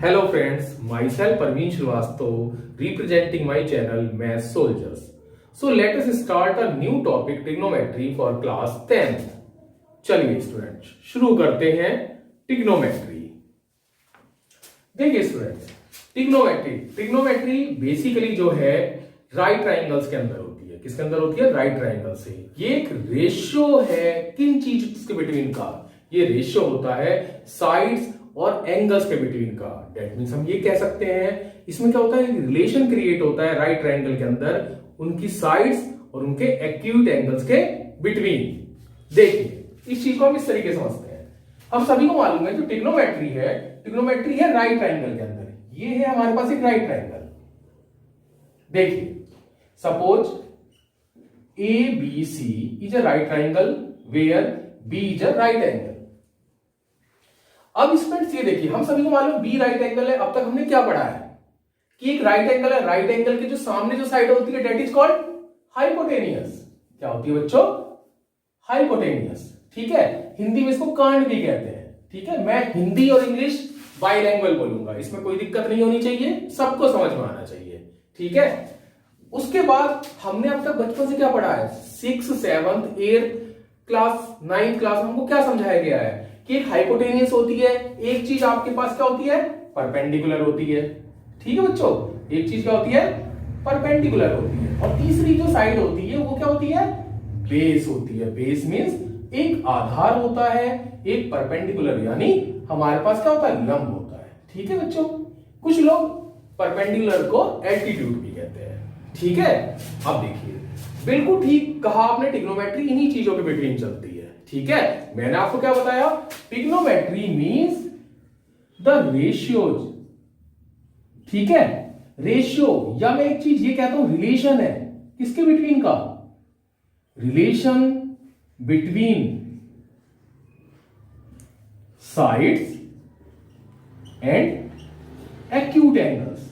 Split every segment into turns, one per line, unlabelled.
Hello friends, myself Parveen Srivastava representing my channel Math Soldiers. So let us start a new topic trigonometry for class 10th. चलिए students शुरू करते हैं trigonometry. देखिए students, trigonometry basically जो है right triangles के अंदर होती है। किसके अंदर होती है? राइट ट्राइंगल से। ये एक रेशियो है किन चीज के बिटवीन का? ये रेशियो होता है साइड्स और एंगल्स के बिटवीन का। दैट मींस हम ये कह सकते हैं इसमें क्या होता है, रिलेशन क्रिएट होता है राइट ट्राइंगल के अंदर उनकी साइड्स और उनके एक्यूट एंगल्स के बिटवीन। देखिए इस चीज को हम इस तरीके से समझते हैं। हम सभी को मालूम है जो ट्रिग्नोमेट्री है राइट ट्राइंगल के अंदर। ये है हमारे पास एक राइट ट्राइंगल। देखिए suppose A B C is a right triangle where B is a right angle. अब स्टूडेंट्स ये देखिए, हम सभी को मालूम बी राइट एंगल है। अब तक हमने क्या पढ़ा है कि एक राइट एंगल है, राइट एंगल के जो सामने जो साइड होती है दैट इज कॉल्ड हाइपोटेनियस। क्या होती है बच्चों? हाइपोटेनियस। ठीक है, हिंदी में इसको कर्ण भी कहते हैं। ठीक है, मैं हिंदी और इंग्लिश बाइलैंग्वेज बोलूंगा, इसमें कोई दिक्कत नहीं होनी चाहिए, सबको समझ में आना चाहिए। ठीक है, उसके बाद हमने अब तक बचपन से क्या पढ़ा है? 6th 7th 8th class 9th class में हमको क्या समझाया गया है कि एक हाइपोटेनियस होती है, एक चीज आपके पास क्या होती है? परपेंडिकुलर होती है। ठीक है बच्चों, एक चीज क्या होती है? परपेंडिकुलर होती है। और तीसरी जो साइड होती है वो क्या होती है? बेस होती है। बेस मींस एक आधार होता है, एक परपेंडिकुलर यानी हमारे पास क्या होता है? लंब होता है। ठीक है बच्चों, कुछ लोग परपेंडिकुलर को एल्टीट्यूड भी कहते हैं। ठीक है, अब देखिए बिल्कुल ठीक कहा आपने, ट्रिग्नोमेट्री इन्हीं चीजों के बिटवीन चलती है। ठीक है, मैंने आपको क्या बताया? Trigonometry means the ratios. ठीक है, रेशियो या मैं एक चीज ये कहता हूं रिलेशन है किसके बिटवीन का? Relation between sides and acute angles.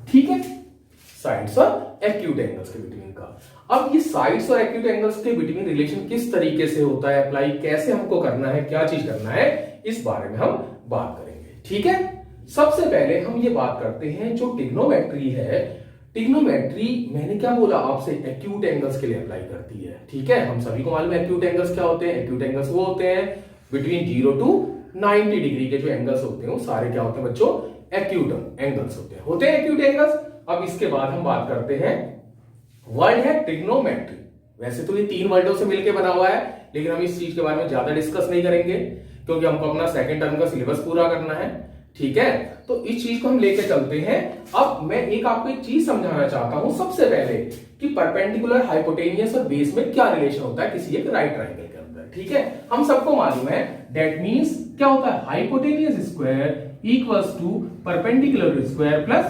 ठीक है, साइड्स और एक्यूट एंगल्स के बिटवीन का। अब ये साइड्स और एक्यूट एंगल्स के बिटवीन रिलेशन किस तरीके से होता है अप्लाई, कैसे हमको करना है, क्या चीज करना है, इस बारे में हम बात करेंगे। ठीक है, सबसे पहले हम ये बात करते हैं जो ट्रिग्नोमेट्री है। ट्रिग्नोमेट्री मैंने क्या बोला आपसे? एक्यूट एंगल्स के लिए अप्लाई करती है। ठीक है, हम सभी को मालूम है एक्यूट एंगल्स क्या होते हैं। एक्यूट एंगल्स वो होते हैं बिटवीन 0 to 90 डिग्री के जो एंगल्स होते हैं वो सारे क्या होते हैं बच्चों? एक्यूट एंगल्स होते हैं एक्यूट एंगल्स। अब इसके बाद हम बात करते हैं वर्ड है ट्रिग्नोमेट्री। वैसे तो ये 3 वर्डों से मिलकर बना हुआ है, लेकिन हम इस चीज के बारे में ज्यादा डिस्कस नहीं करेंगे क्योंकि हमको अपना सेकंड टर्म का सिलेबस पूरा करना है। ठीक है, तो इस चीज को हम लेके चलते हैं। अब मैं आपको एक चीज समझाना चाहता हूं सबसे पहले कि परपेंडिकुलर, हाइपोटेनियस और बेस में क्या रिलेशन होता है किसी एक राइट ट्राइंगल के अंदर। ठीक है, हम सबको मालूम है दैट मींस क्या होता है? Hypotenuse square equals to perpendicular square plus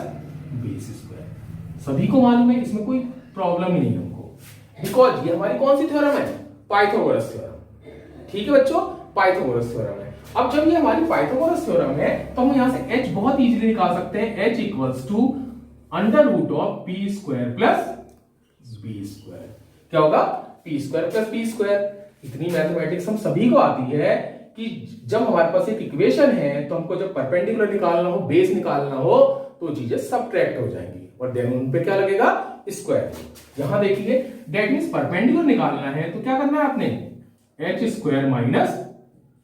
base square. सभी को मालूम है, इसमें कोई प्रॉब्लम ही नहीं हमको, बिकॉज ये हमारी कौन सी थ्योरम है? Pythagoras theorem. ठीक है बच्चों, पाइथागोरस थ्योरम है। अब जब ये हमारी पाइथागोरस थ्योरम है तो हम यहां से h बहुत इजीली निकाल सकते हैं। h equals to under root of P square plus B square. क्या होगा? P square plus B square. इतनी मैथमेटिक्स हम सभी को आती है कि जब हमारे पास एक इक्वेशन है तो हमको जब परपेंडिकुलर निकालना हो, बेस निकालना हो, तो चीजें सबट्रैक्ट हो जाएंगी और देन उन पे क्या लगेगा? स्क्वायर। यहां देखिए दैट मींस परपेंडिकुलर निकालना है तो क्या करना है आपने? h square minus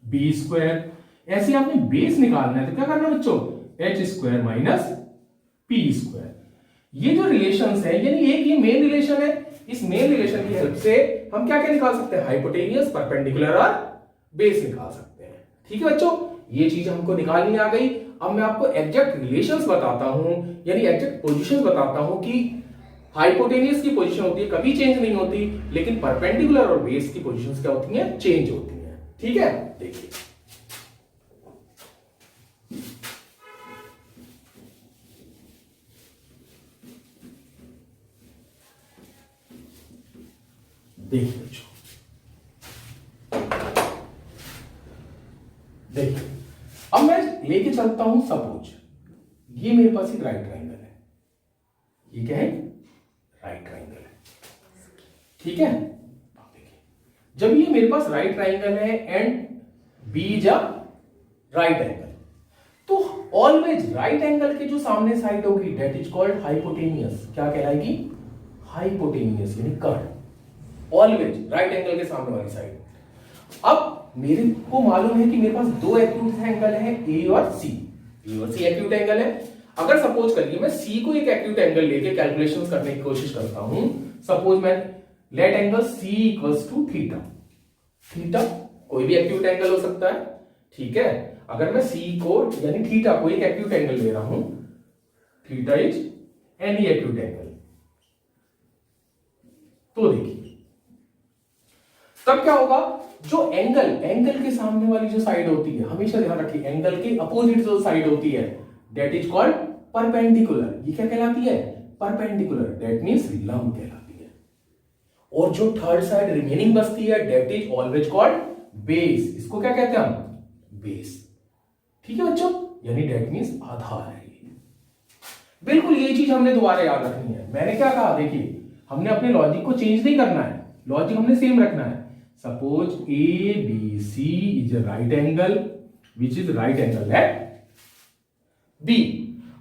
B square. ऐसे आपने बेस निकालना है तो क्या करना है बच्चों? h square minus P square. ये जो रिलेशंस है यानी एक ये मेन रिलेशन है, इस मेन रिलेशन की हेल्प से हम क्या क्या निकाल सकते हैं? हाइपोटेनियस, परपेंडिकुलर और बेस निकाल सकते हैं। ठीक है बच्चों, ये चीज हमको निकालनी आ गई। अब मैं आपको एग्जैक्ट रिलेशंस बताता हूं यानी एग्जैक्ट पोजीशंस बताता हूं कि हाइपोटेनियस की पोजीशन होती है कभी चेंज नहीं होती, लेकिन परपेंडिकुलर और बेस की पोजीशंस क्या होती हैं? चेंज होती हैं। ठीक है, देखिए देखिए अब मैं लेके चलता हूं सपोज ये मेरे पास एक राइट ट्राइंगल है। ये क्या है? राइट ट्राइंगल है। ठीक है, जब ये मेरे पास राइट ट्राइंगल है and B is a right angle. तो ऑलवेज राइट एंगल के जो सामने साइड होगी दैट इज कॉल्ड हाइपोटेनियस। क्या कहलाएगी? हाइपोटेनियस, यानी कर्व। ऑलवेज राइट एंगल के सामने वाली साइड। अब मेरे को मालूम है कि मेरे पास दो एक्यूट एंगल है, ए और सी। ए और सी एक्यूट एंगल है। अगर सपोज करिए मैं सी को एक एक्यूट एंगल लेके कैलकुलेशंस करने की कोशिश करता हूं। सपोज मैं let angle C equals to theta. Theta कोई भी एक्यूट एंगल हो सकता है, ठीक है। अगर मैं सी को यानी थीटा को एक एक्यूट एंगल ले रहा हूं, theta is any acute angle, तो देखिए तब क्या होगा, जो एंगल के सामने वाली जो साइड होती है, हमेशा ध्यान रखिए एंगल के अपोजिट जो साइड होती है दैट इज कॉल्ड परपेंडिकुलर। ये क्या कहलाती है? परपेंडिकुलर, दैट मींस लंब कहलाती है। और जो थर्ड साइड रिमेनिंग बचती है that is always called base. इसको क्या कहते हैं हम? बेस। ठीक है बच्चों, यानी दैट मींस आधार है। बिल्कुल ये चीज हमने दोबारा याद रखनी है। मैंने क्या कहा, देखिए हमने अपने लॉजिक को चेंज नहीं करना है, लॉजिक हमने सेम रखना है। Suppose A B C is a right angle which is right angle है बी।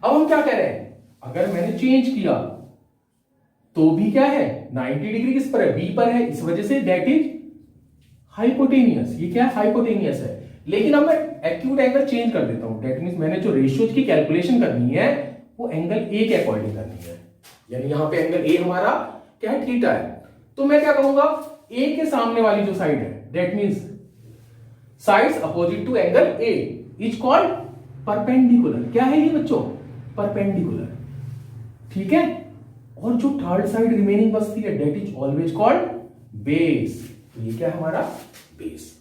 अब हम क्या कह रहे हैं, अगर मैंने चेंज किया तो भी क्या है, 90 डिग्री किस पर है? बी पर है। इस वजह से दैट इज हाइपोटेनियस। ये क्या है? हाइपोटेनियस है। लेकिन अब मैं एक्यूट एंगल चेंज कर देता हूं, दैट मींस मैंने जो रेशियोज की कैलकुलेशन करनी है वो एंगल ए के अकॉर्डिंग करनी है। यानी यहां पे एंगल ए हमारा क्या है? थीटा है। तो मैं क्या कहूंगा, ए के सामने वाली जो साइड है that means sides opposite to angle A is called perpendicular. क्या है ये बच्चों? परपेंडिकुलर। ठीक है। और जो थर्ड साइड रिमेनिंग बचती है that is always called base. तो ये क्या है हमारा? बेस।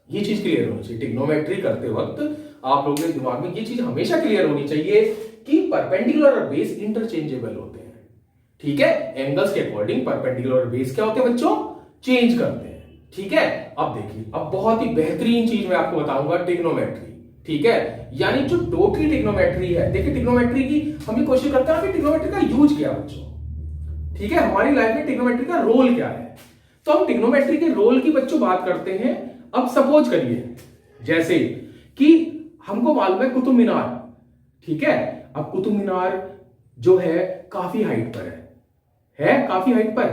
ये चीज क्लियर होनी चाहिए। ट्रिग्नोमेट्री करते वक्त आप लोगों के दिमाग में ये चीज हमेशा क्लियर होनी चाहिए कि परपेंडिकुलर और बेस इंटरचेंजेबल होते हैं। ठीक है, एंगल्स के अकॉर्डिंग परपेंडिकुलर और बेस क्या होते हैं बच्चों? चेंज करते हैं। ठीक है। अब देखिए, अब बहुत ही बेहतरीन चीज मैं आपको बताऊंगा, ट्रिग्नोमेट्री। ठीक है, यानी जो टोटली ट्रिग्नोमेट्री है। देखिए ट्रिग्नोमेट्री की हम कोशिश करते हैं कि ट्रिग्नोमेट्री का यूज क्या बच्चों, ठीक है, हमारी लाइफ में ट्रिग्नोमेट्री का रोल क्या है। तो हम ट्रिग्नोमेट्री के रोल की बच्चों बात करते हैं। अब सपोज करिए जैसे कि हमको मालूम है कुतुब मीनार, ठीक है। अब कुतुब मीनार जो है काफी हाइट पर है काफी हाइट पर,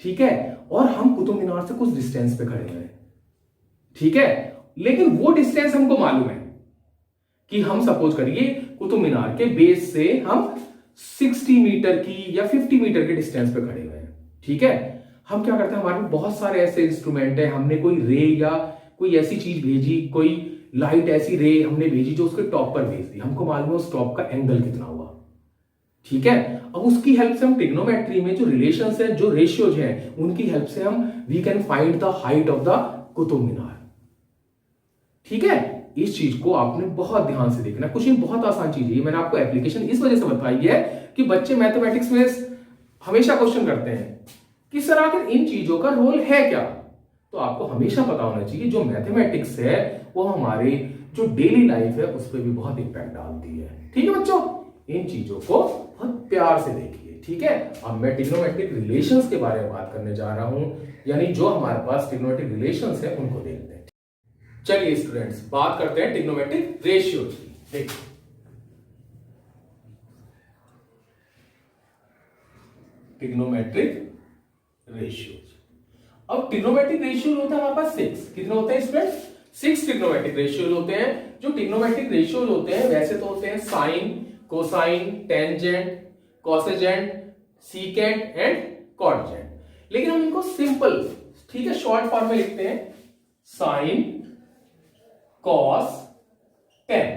ठीक है। और हम कुतुब मीनार से कुछ डिस्टेंस पे खड़े हैं, ठीक है। लेकिन वो डिस्टेंस हमको मालूम है कि हम सपोज करिए कुतुब मीनार के बेस से हम 60 मीटर की या 50 मीटर के डिस्टेंस पे खड़े हुए हैं, ठीक है। हम क्या करते हैं, हमारे पास बहुत सारे ऐसे इंस्ट्रूमेंट है, हमने कोई रे या कोई ऐसी चीज भेजी, कोई लाइट ऐसी रे हमने भेजी जो उसके टॉप पर भेज दी। हमको मालूम है उस टॉप का एंगल कितना हुआ, ठीक है। अब उसकी हेल्प से हम ट्रिग्नोमेट्री में जो रिलेशंस है, जो रेशियोज हैं, उनकी हेल्प से हम we can find the height of the Qutub Minar, ठीक है। इस चीज को आपने बहुत ध्यान से देखना। कुछ नहीं, बहुत आसान चीज है। मैंने आपको एप्लीकेशन इस वजह से बताई है कि बच्चे मैथमेटिक्स में हमेशा क्वेश्चन करते हैं कि सर आखिर इन चीजों का रोल है क्या। तो आपको हमेशा पता होना चाहिए जो मैथमेटिक्स है वो हमारे जो डेली लाइफ है उस पर भी बहुत इंपैक्ट डालती है, ठीक है बच्चों। इन चीजों को बहुत प्यार से देखिए, ठीक है। अब मैं ट्रिग्नोमेट्रिक रिलेशंस के बारे में बात करने जा रहा हूं, यानी जो हमारे पास ट्रिग्नोमेट्रिक रिलेशंस है उनको देखते हैं। चलिए स्टूडेंट्स, बात करते हैं ट्रिग्नोमेट्रिक रेशियोज की। देखिए ट्रिग्नोमेट्रिक रेशियोज। अब ट्रिग्नोमेट्रिक रेशियो होता है हमारे पास 6। कितने होते हैं स्टूडेंट? 6 ट्रिग्नोमेट्रिक रेशियोज होते हैं। जो ट्रिग्नोमेट्रिक रेशियोज होते हैं वैसे तो होते हैं sine, cosine, tangent, cosecant, secant and cotangent. लेकिन हम इनको सिंपल, ठीक है, शॉर्ट फॉर्म में लिखते हैं sine, cos, tan.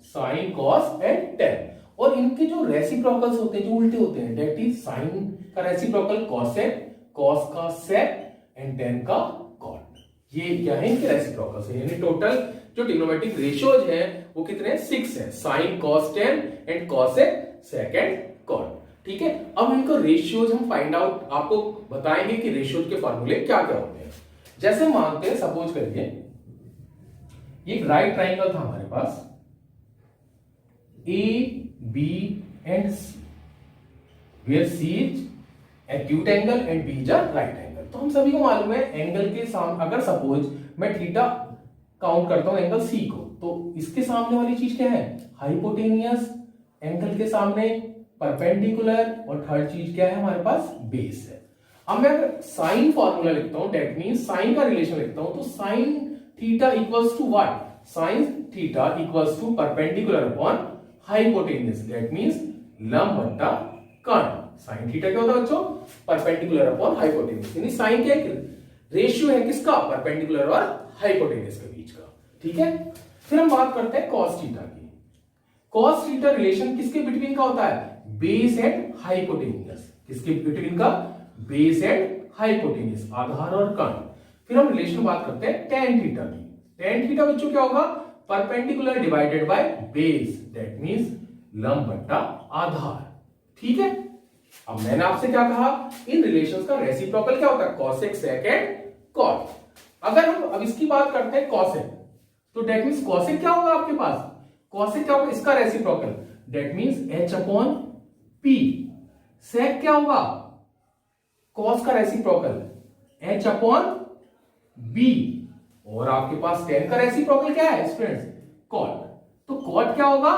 Sine, cos and tan. और इनके जो रेसिप्रोकल्स होते हैं, जो उल्टे होते हैं, दैट इज साइन का रेसिप्रोकल कॉसेक, कॉस का सेक एंड टेन का कॉट। ये क्या है? इनके रेसिप्रोकल्स हैं। यानी टोटल जो ट्रिग्नोमेट्रिक रेशियोज हैं वो कितने हैं? 6 हैं। Sine, cos, tan and cosec, sec and cot, ठीक है। अब इनको रेशियोज हम फाइंड आउट आपको बताएंगे कि रेशियोज के फॉर्मूले क्या क्या होते हैं। जैसे मानते हैं, सपोज करिए ये एक राइट ट्राइंगल था हमारे पास, A B and C, where C is acute angle and B is a right angle. तो हम सभी को मालूम है एंगल के सामने अगर सपोज मैं थीटा काउंट करता हूं एंगल सी को, तो इसके सामने वाली चीज क्या है, हाइपोटेनियस, एंगल के सामने परपेंडिकुलर, और थर्ड चीज क्या है हमारे पास, बेस है। अब मैं अगर साइन फॉर्मूला लिखता हूं, दैट मींस साइन का रिलेशन लिखता हूं, तो sine theta equals to what, sine theta equals to perpendicular upon hypotenuse, that means लंब बटा कर्ण। साइन थीटा क्या होता है बच्चों, परपेंडिकुलर अपॉन हाइपोटेनियस, यानी साइन क्या है, रेशियो है किसका, परपेंडिकुलर और हाइपोटेनियस के बीच का। ठीक है, फिर हम बात करते हैं कॉस थीटा की। कॉस थीटा रिलेशन किसके बिटवीन का होता है, बेस एंड हाइपोटेनियस। किसके बिटवीन का, बेस एंड हाइपोटेनियस, आधार और कर्ण। फिर हम रिलेशन बात करते हैं टेन थीटा की। टेन थीटा बच्चों क्या होगा, perpendicular divided by base, that means लंब बट्टा आधार। ठीक है, अब मैंने आपसे क्या कहा, इन रिलेशंस का रेसिप्रोकल क्या होता है, कॉसेक, सेक एंड कॉट। अगर हम अब इसकी बात करते हैं कॉसेक, तो दैट मींस कॉसेक क्या होगा आपके पास, कॉसेक क्या होगा, इसका reciprocal, that means h upon p। सेक क्या होगा, कॉस का रेसिप्रोकल h अपॉन b, और आपके पास टेन का रेसिप्रोकल क्या है स्टूडेंट्स, कॉट। तो कॉट क्या होगा,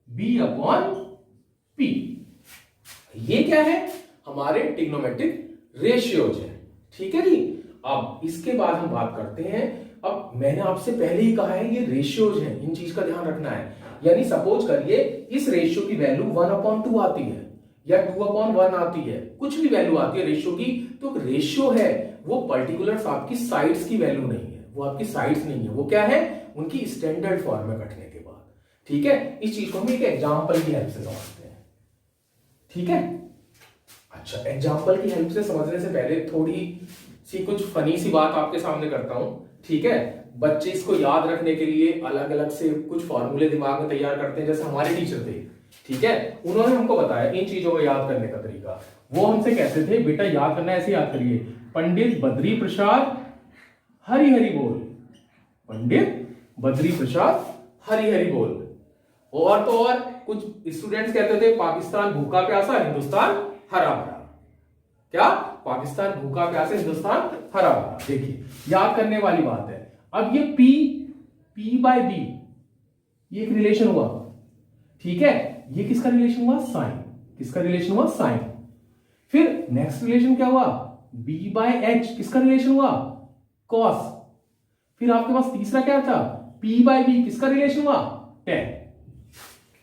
b अपॉन p। ये क्या है, हमारे ट्रिग्नोमेट्रिक रेशियोज है। ठीक है जी, अब इसके बाद हम बात करते हैं, अब मैंने आपसे पहले ही कहा है ये रेशियोज है, इन चीज का ध्यान रखना है। यानी सपोज करिए इस रेशियो की वैल्यू 1/2 आती है या 2/1 आती है, कुछ भी वैल्यू आती है रेशियो की, तो रेशियो है वो पर्टिकुलर्स आपकी साइड्स की वैल्यू नहीं है, वो आपकी साइड्स नहीं है, वो क्या है, उनकी स्टैंडर्ड फॉर्म में कटने के बाद। ठीक है, इस चीज को हम एक एग्जांपल की हेल्प से समझते हैं। ठीक है, अच्छा, एग्जांपल की हेल्प से समझने से पहले थोड़ी सी कुछ फनी सी बात आपके सामने करता हूं। ठीक है, बच्चे इसको याद रखने के लिए अलग अलग से कुछ फॉर्मूले दिमाग में तैयार करते हैं, जैसे हमारे टीचर थे। ठीक है, उन्होंने हमको बताया इन चीजों को याद करने का तरीका। वो हमसे कहते थे बेटा याद करना ऐसे याद करिए, पंडित बद्री प्रसाद हरि हरि बोल, पंडित बद्री प्रसाद हरि हरि बोल। और तो और कुछ स्टूडेंट्स कहते थे पाकिस्तान भूखा प्यासा हिंदुस्तान हरा भरा। क्या, पाकिस्तान भूखा प्यासा हिंदुस्तान हरा भरा। देखिए याद करने वाली बात है। अब ये P बाय B, ये एक रिलेशन हुआ। ठीक है, ये किसका रिलेशन हुआ, साइन। किसका रिलेशन हुआ, साइन। फिर नेक्स्ट रिलेशन क्या हुआ, B बाय H, किसका रिलेशन हुआ, कॉस। फिर आपके पास तीसरा क्या था, P बाय B, किसका रिलेशन हुआ, टेन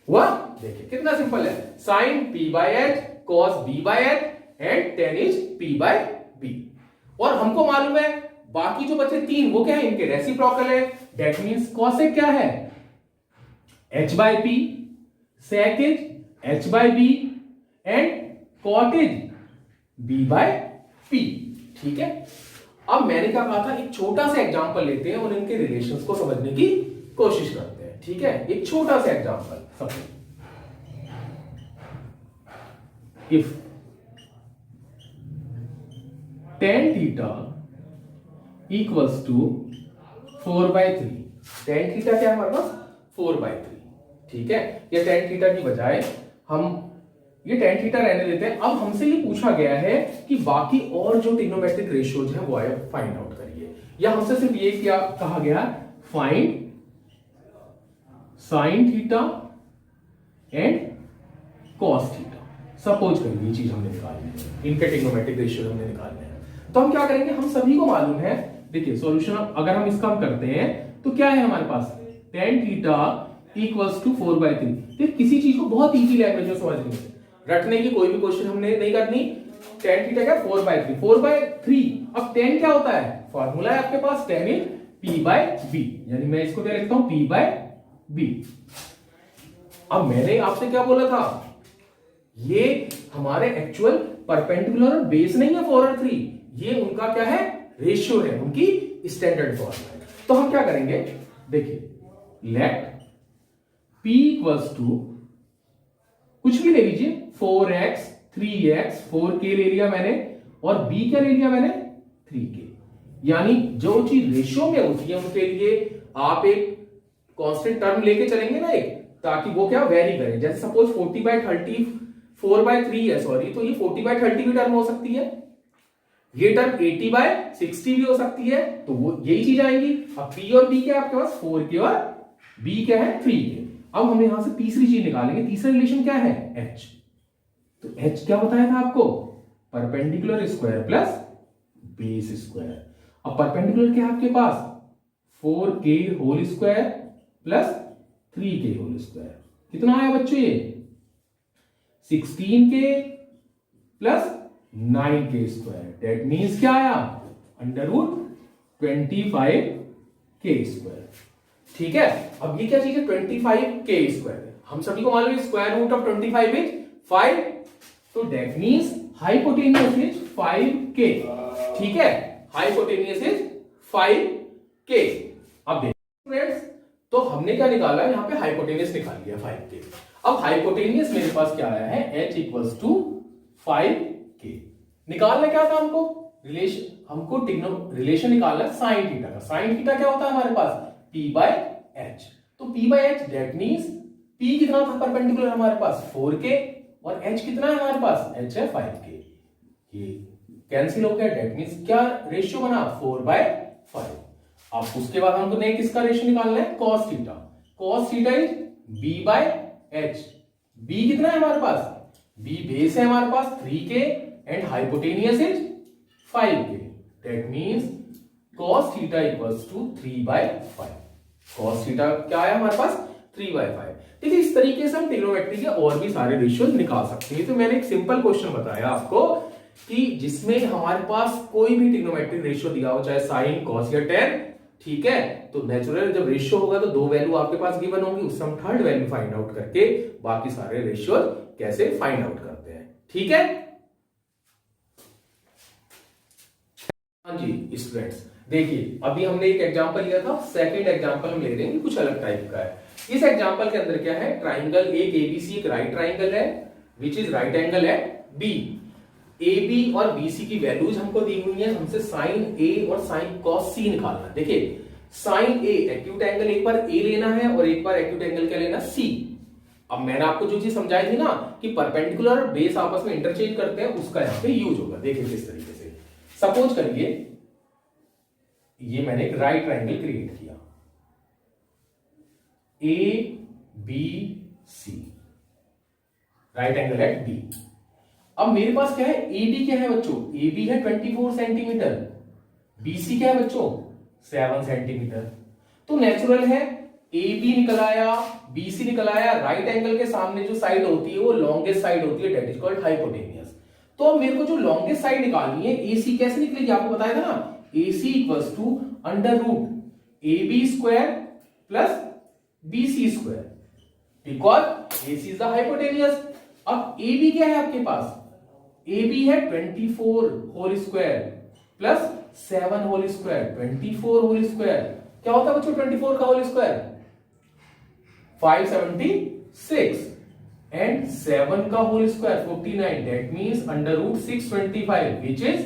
हुआ। देखिए कितना सिंपल है, sine P by H, cos B by H and tan is P by B। और हमको मालूम है बाकी जो बचे तीन वो क्या है, इनके रेसिप्रोकल है, दैट मींस कॉसेक क्या है, H by P, sec is H by B and cot is B by P। ठीक है, अब मैंने क्या कहा था, एक छोटा सा एग्जांपल लेते हैं और इनके रिलेशंस को समझने की कोशिश करते हैं। ठीक है, एक छोटा सा example, if tan theta equals to 4/3। tan theta क्या है हमारे पास, 4/3। ठीक है, ये tan थीटा की बजाय हम ये tan थीटा रहने देते हैं। अब हमसे ये पूछा गया है कि बाकी और जो ट्रिग्नोमेट्रिक रेशियोज है वो आप फाइंड आउट करिए, या हमसे सिर्फ ये क्या कहा गया, find sine theta and cos theta. Suppose करिए ये चीज हमने निकाली है, इनके ट्रिग्नोमेट्रिक रेशियो हमने निकालने हैं, तो हम क्या करेंगे, हम सभी को मालूम है। देखिए सॉल्यूशन अगर हम इसका करते हैं तो क्या है हमारे पास, tan थीटा इक्वल्स टू 4/3। तो किसी चीज को बहुत इजी लैंग्वेज में समझनी है, रटने की कोई भी क्वेश्चन हमने नहीं करनी। tan थीटा क्या, 4/3, 4/3। अब tan क्या होता है, फॉर्मूला है आपके पास, tan is P by B, यानी मैं इसको क्या लिखता हूं, P बाय B। अब मैंने आपसे क्या बोला था, ये हमारे एक्चुअल परपेंडिकुलर बेस नहीं है 4 और 3, ये उनका क्या है, रेशियो है, उनकी स्टैंडर्ड फॉर्म है। तो हम क्या करेंगे, देखिए लेट P इक्वल्स टू कुछ भी ले लीजिए, 4x 3x, 4k ले लिया मैंने, और B क्या ले लिया मैंने, 3k। यानी जो चीज रेशियो में होती है उनके लिए आप एक कांस्टेंट टर्म लेके चलेंगे ना एक, ताकि वो क्या वेरी करे। जैसे सपोज 40/30 4/3 है, सॉरी, तो ये 40/30 भी टर्म हो सकती है, ये टर्म 80/60 भी हो सकती है, तो वो यही चीज आएगी। अब P और B क्या है आपके पास, 4K और B क्या है 3K। अब हम यहां से तीसरी चीज निकालेंगे, तीसरा रिलेशन क्या है H। तो H क्या बताया था आपको, perpendicular square plus base square. अब परपेंडिकुलर क्या है आपके पास 4K whole square plus 3K whole square. कितना आया बच्चों ये 16K plus 9K square. That means क्या आया √25K स्क्वायर। ठीक है, अब ये क्या चीज है 25K स्क्वायर। हम सभी को मालूम है स्क्वायर रूट ऑफ 25 इज 5, तो that means hypotenuse is 5K। ठीक है, हाइपोटेनियस इज 5K। अब देखो फ्रेंड्स, तो हमने क्या निकाला है यहाँ पे हाइपोटेनियस निकाल लिया 5K। अब हाइपोटेनियस मेरे पास क्या आया है H इक्वल्स टू 5K। निकालना क्या था हमको, रिलेशन, हमको रिलेशन निकालना साइन थीटा का। साइन थीटा क्या होता है हमारे पास P/H। तो P/H दैट मींस P कितना था परपेंडिकुलर हमारे पास 4K और H कितना है हमारे पास, H है 5K। ये कैंसिल हो गया, दैट मींस क्या रेशियो बना 4/5। अब उसके बाद हमको नहीं किसका रेशियो निकालना है cos theta. cos theta is B/H। B कितना है हमारे पास, B बेस है हमारे पास 3K and hypotenuse is 5K। That means cos theta equals to 3/5। cos theta क्या है हमारे पास 3/5। देखिए इस तरीके से हम ट्रिग्नोमेट्री के और भी सारे रेशियोज निकाल सकते हैं। तो मैंने एक सिंपल क्वेश्चन बताया आपको कि जिसमें हमारे पास कोई भी ट्रिग्नोमेट्रिक रेशियो दिया हो, चाहे साइन कॉस या टेन, ठीक है, तो नेचुरल जब रेशियो होगा तो दो वैल्यू आपके पास गिवन होंगी, उससे हम थर्ड वैल्यू फाइंड आउट करके बाकी सारे रेशियो कैसे फाइंड आउट करते हैं। ठीक है, हाँ जी स्टूडेंट्स, देखिए अभी हमने एक एग्जांपल लिया था, सेकंड एग्जांपल हम ले रहे हैं कुछ अलग टाइप का है। इस एग्जांपल के अंदर क्या है, ट्राइंगल एक एबीसी एक राइट ट्राइंगल है which is right angle at B. A B और बी सी की वैल्यूज हमको दी हुई है, हमसे साइन ए और साइन कॉस सी निकालना है। देखिए साइन ए एक्यूट एंगल एक बार ए लेना है और एक बार एक्यूट एंगल क्या लेना सी। अब मैंने आपको जो चीज समझाई थी ना कि परपेंडिकुलर और बेस आपस में इंटरचेंज करते हैं, उसका यहाँ पे यूज होगा। देखिए किस तरीके से, सपोज करिए ये मैंने एक राइट ट्राइंगल क्रिएट किया A B C, right angle at B. अब मेरे पास क्या है ए बी क्या है बच्चों, ए बी है 24 सेंटीमीटर, बी सी क्या है बच्चों 7 सेंटीमीटर। तो नेचुरल है ए बी निकल आया बी सी निकल आया, राइट एंगल के सामने जो साइड होती है वो लॉन्गेस्ट साइड होती है, दैट इज कॉल्ड हाइपोटेनियस। तो अब मेरे को जो लॉन्गेस्ट साइड निकालनी है ए सी कैसे निकलेगी, आपको बताया था ना A C equals to under root A B square plus B C square, because A C is the hypotenuse. अब ए बी क्या है आपके पास, ए बी है 24 whole square plus 7 whole square. 24 whole square क्या होता है बच्चों, 24 का होल स्क्वायर 576 एंड 7 का whole square 49, that means under root 625 which is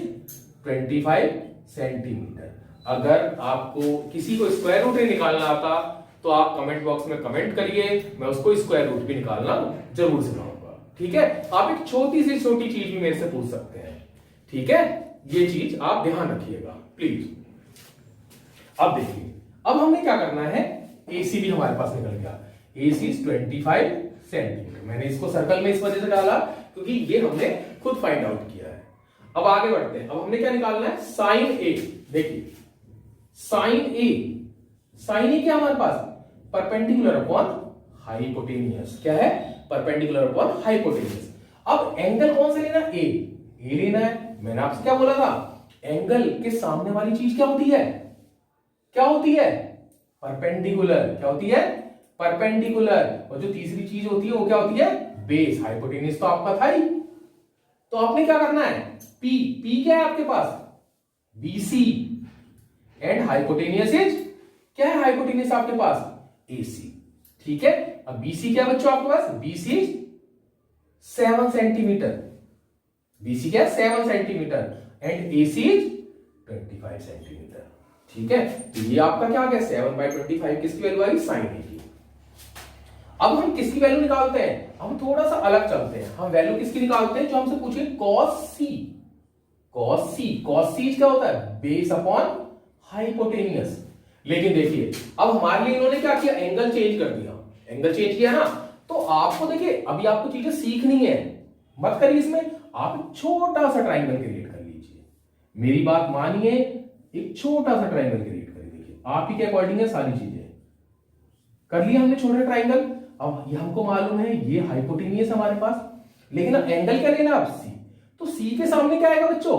25 centimetre. अगर आपको किसी को स्क्वायर रूट निकालना आता तो आप कमेंट बॉक्स में कमेंट करिए, मैं उसको स्क्वायर रूट भी निकालना जरूर सिखाऊंगा। ठीक है, आप एक छोटी सी छोटी चीज भी मेरे से पूछ सकते हैं। ठीक है, ये चीज आप ध्यान रखिएगा प्लीज। अब देखिए, अब हमने क्या करना है, एसी भी हमारे पास निकल गया, एसी 25 सेंटीमीटर। मैंने इसको सर्कल में इस वजह से डाला क्योंकि ये हमने खुद फाइंड आउट किया है। अब आगे बढ़ते हैं, अब हमने क्या निकालना है साइन ए। देखिए साइन ए क्या हमारे पास परपेंडिकुलर अपॉन हाइपोटेनियस, क्या है परपेंडिकुलर अपॉन हाइपोटेनियस। अब एंगल कौन सा लेना, ए लेना है। मैंने आपसे क्या बोला था, एंगल के सामने वाली चीज क्या होती है, क्या होती है परपेंडिकुलर, क्या होती है परपेंडिकुलर। और जो तीसरी चीज होती है वो क्या होती है बेस। हाइपोटेनियस तो आपका था ही, तो आपने क्या करना है पी क्या है आपके पास बीसी एंड हाइपोटेनियस इज क्या है, हाइपोटेनियस आपके पास एसी। ठीक है, अब बीसी क्या बच्चों आपके पास, बीसी 7 सेंटीमीटर, बीसी क्या 7 सेंटीमीटर एंड एसी 25 सेंटीमीटर। ठीक है, तो ये आपका क्या आ गया 7/25 किसकी वैल्यू आई साइन ए की। अब हम किसकी वैल्यू निकालते हैं, हम थोड़ा सा अलग चलते हैं, हम वैल्यू किसकी निकालते हैं जो हमसे पूछे cos c। कॉस सी, कॉस सी क्या होता है, बेस अपॉन हाइपोटेनियस। लेकिन देखिए अब हमारे लिए इन्होंने क्या किया, एंगल चेंज कर दिया, एंगल चेंज किया ना, तो आपको देखिए अभी आपको चीजें सीखनी है, मत करिए इसमें, आप छोटा सा ट्राइंगल क्रिएट कर लीजिए, मेरी बात मानिए, एक छोटा सा ट्राइंगल क्रिएट करिए। देखिए आप ही के अकॉर्डिंग है सारी चीजें, कर लिया हमने छोटा ट्राइंगल। अब ये हमको मालूम है ये हाइपोटेनियस हमारे पास, लेकिन अब एंगल क्या लेना, अब सी, तो सी के सामने क्या आएगा बच्चों,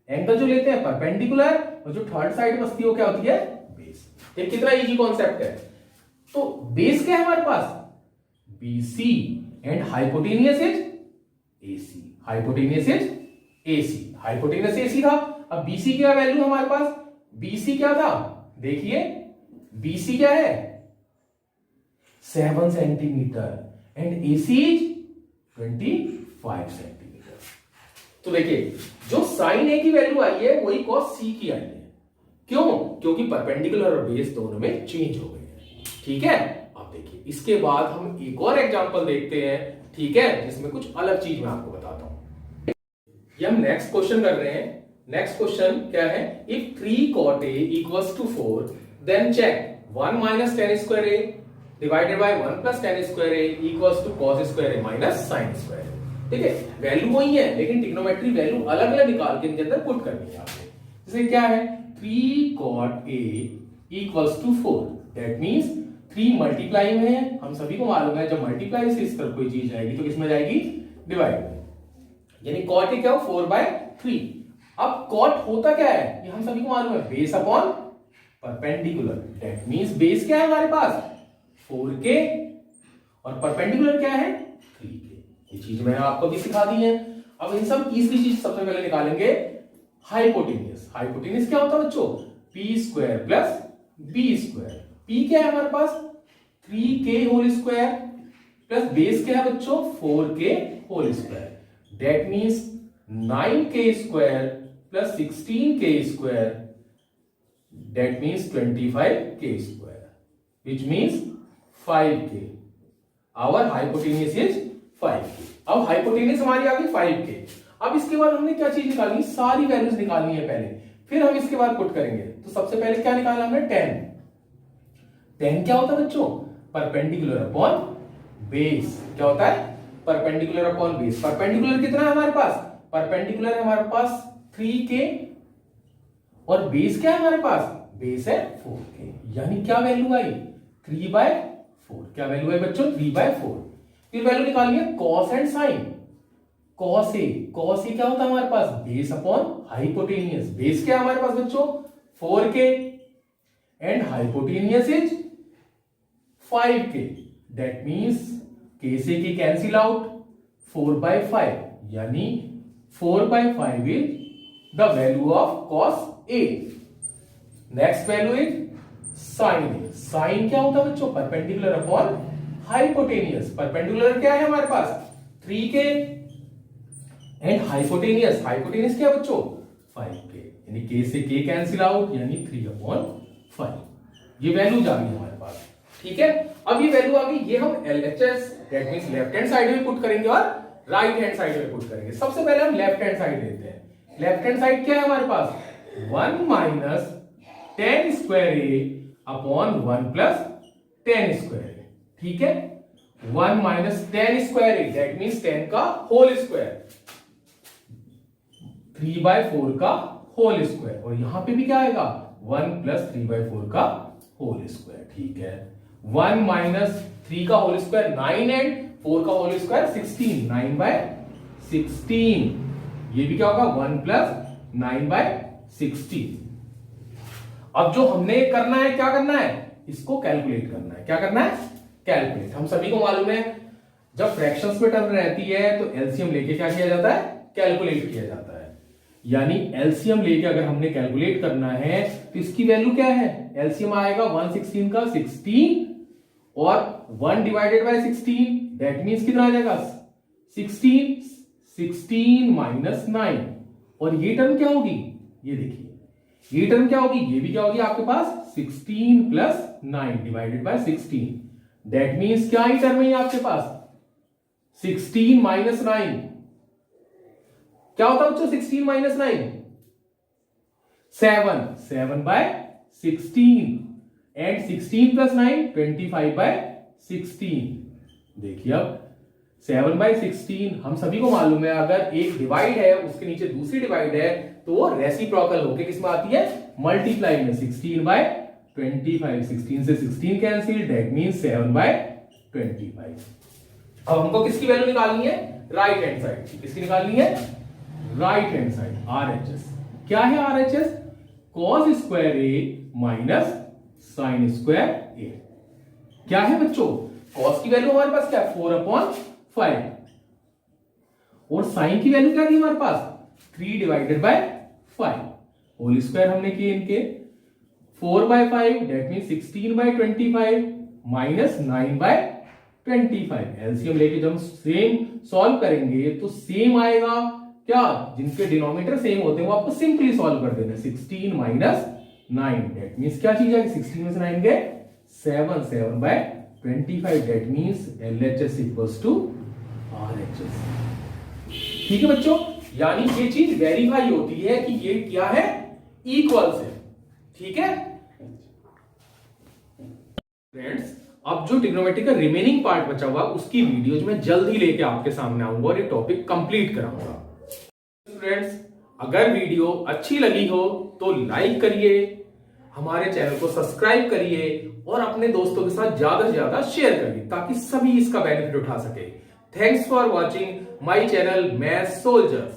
एंगल जो लेते हैं परपेंडिकुलर, और जो थर्ड साइड बसती है वो क्या होती है, बेस। ये कितना इजी कॉन्सेप्ट है। तो बेस क्या है हमारे पास, BC, and hypotenuse is AC, hypotenuse is AC, hypotenuse AC था। अब BC क्या वैल्यू हमारे पास, BC क्या था, देखिए BC क्या है 7 centimetre and AC is 25 centimetre. तो देखिए जो साइन A की वैल्यू आई है वही कॉस C की आई है, क्यों, क्योंकि परपेंडिकुलर और बेस दोनों में चेंज हो गए हैं। ठीक है, अब देखिए इसके बाद हम एक और एग्जांपल देखते हैं, ठीक है, जिसमें कुछ अलग चीज मैं आपको बताता हूं। ये हम नेक्स्ट क्वेश्चन कर रहे हैं। नेक्स्ट क्वेश्चन क्या है, if 3 cot A equals to 4 then check 1 minus tan square A divided by 1 plus tan square A equals to cos square A minus sine square A। ठीक है, वैल्यू वही है लेकिन ट्रिग्नोमेट्री वैल्यू अलग अलग निकाल के इनके अंदर पुट करनी है आपने। जैसे क्या है, 3 cot A equals to 4, that means 3 multiply में है, हम सभी को मालूम है जब मल्टीप्लाई से इस तरफ कोई चीज जाएगी तो किसमें जाएगी, डिवाइड में, यानी cot A क्या हो 4/3। अब cot होता क्या है, ये हम सभी को मालूम है, base upon perpendicular, that means base क्या है हमारे पास 4k और परपेंडिकुलर क्या है 3k। ये चीज मैंने आपको भी सिखा दी है। अब इन सब तीसरी चीज सबसे पहले निकालेंगे, हाइपोटेनियस। हाइपोटेनियस क्या होता है बच्चों, p square plus b square. p क्या है हमारे पास 3k whole square plus base क्या है बच्चों 4k whole square, that means 9k square plus 16k square, that means 25k square, which means 5k। Our hypotenuse is 5k। अब hypotenuse हमारी आ गई 5k। अब इसके बाद हमने क्या चीज निकालनी, सारी वैल्यूज निकालनी है पहले, फिर हम इसके बाद पुट करेंगे। तो सबसे पहले क्या निकाला हमने, 10। 10 क्या होता है बच्चों, परपेंडिकुलर अपॉन बेस। क्या होता है, परपेंडिकुलर अपॉन बेस। परपेंडिकुलर कितना है हमारे पास, परपेंडिकुलर है हमारे पास 3k और बेस क्या है हमारे पास, बेस है 4k, यानी क्या वैल्यू आई 3/4। क्या वैल्यू है बच्चों 3/4। फिर वैल्यू निकालिए cos and sine. Cos A, cos A क्या होता है हमारे पास, बेस अपॉन हाइपोटेनियस। बेस क्या है हमारे पास बच्चों 4k and hypotenuse is 5k, that means k से k कैंसिल आउट, 4/5, यानी 4/5 is the value of cos A. Next value is sine A. Sine क्या होता है बच्चों, परपेंडिकुलर अपॉन हाइपोटेनियस। परपेंडिकुलर क्या है हमारे पास 3k एंड हाइपोटेनियस, हाइपोटेनियस क्या बच्चों 5k, यानी k से k कैंसिल आउट, यानी 3/5। ये वैल्यूज आ गई हमारे पास। ठीक है, अब ये वैल्यू आ गई, ये हम LHS that means left hand side में पुट करेंगे और राइट हैंड साइड में पुट करेंगे। सबसे पहले हम लेफ्ट हैंड साइड लेते हैं। लेफ्ट हैंड साइड क्या है हमारे पास, 1 माइनस 10 स्क्वायर ए अपॉन 1 प्लस 10 स्क्वायर ए। ठीक है, 1 minus 10 square A that means 10 का होल स्क्वायर, 3/4 का होल स्क्वायर, और यहां पे भी क्या आएगा 1 प्लस 3/4 का होल स्क्वायर। ठीक है, 1 माइनस 3 का होल स्क्वायर 9 एंड 4 का होल स्क्वायर 16, 9/16। ये भी क्या होगा 1 प्लस 9/16। अब जो हमने करना है, क्या करना है, इसको कैलकुलेट करना है। क्या करना है, कैलकुलेट। हम सभी को मालूम है जब फ्रैक्शंस में टर्म रहती है तो एलसीएम लेके क्या किया जाता है, कैलकुलेट किया जाता है। यानी एलसीएम लेके अगर हमने कैलकुलेट करना है तो इसकी वैल्यू क्या है, एलसीएम आएगा 116 का 16 और 1 डिवाइडेड बाय 16, दैट मींस कितना आ जाएगा 16, 16 माइनस 9, और ये टर्म क्या होगी, ये देखिए ये टर्म क्या होगी, ये भी क्या होगी आपके पास 16 plus 9 divided by 16, that means क्या ही टर्म है आपके पास 16 माइनस 9, क्या होता है बच्चों 16 माइनस 9? 7, 7/16 and 16 plus 9 25/16। देखिए अब 7/16 हम सभी को मालूम है, अगर एक डिवाइड है उसके नीचे दूसरी डिवाइड है तो वो रेसिप्रोकल होके किस में आती है? मल्टीप्लाई में। 16/25, 16 से 16 कैंसिल, दैट मींस 7/25। अब हमको किसकी वैल्यू निकालनी है? Right hand side. किसकी निकालनी है? Right hand side, RHS। क्या है RHS? cos स्क्वायर ए माइनस साइन स्क्वायर ए। क्या है बच्चों? cos की वैल्यू हमारे पास क्या है? 4/5 और साइन की वैल्यू क्या थी हमारे पास? 3/5 होल स्क्वायर हमने किए इनके। 4/5 दैट मीन 16/25 माइनस 9/25। एलसीएम लेके जब हम सेम सॉल्व करेंगे तो सेम आएगा। क्या? जिनके डिनोमिनेटर सेम होते हैं वो आपको सिंपली सॉल्व कर देना। 16 माइनस 9 दैट मींस क्या चीज है? 16 में से 9 गए 7, 7/25 that means LHS equals to RHS। ठीक है बच्चों, यानी ये चीज वेरीफाई होती है कि ये क्या है? इक्वल्स है। ठीक है फ्रेंड्स, अब जो ट्रिग्नोमेट्री का रिमेनिंग पार्ट बचा हुआ उसकी वीडियोज में जल्द ही लेके आपके सामने आऊंगा और ये टॉपिक कंप्लीट कराऊंगा। फ्रेंड्स, अगर वीडियो अच्छी लगी हो तो लाइक करिए, हमारे चैनल को सब्सक्राइब करिए और अपने दोस्तों के साथ ज्यादा से ज्यादा शेयर करिए ताकि सभी इसका बेनिफिट उठा सके। Thanks for watching my channel maths soldiers.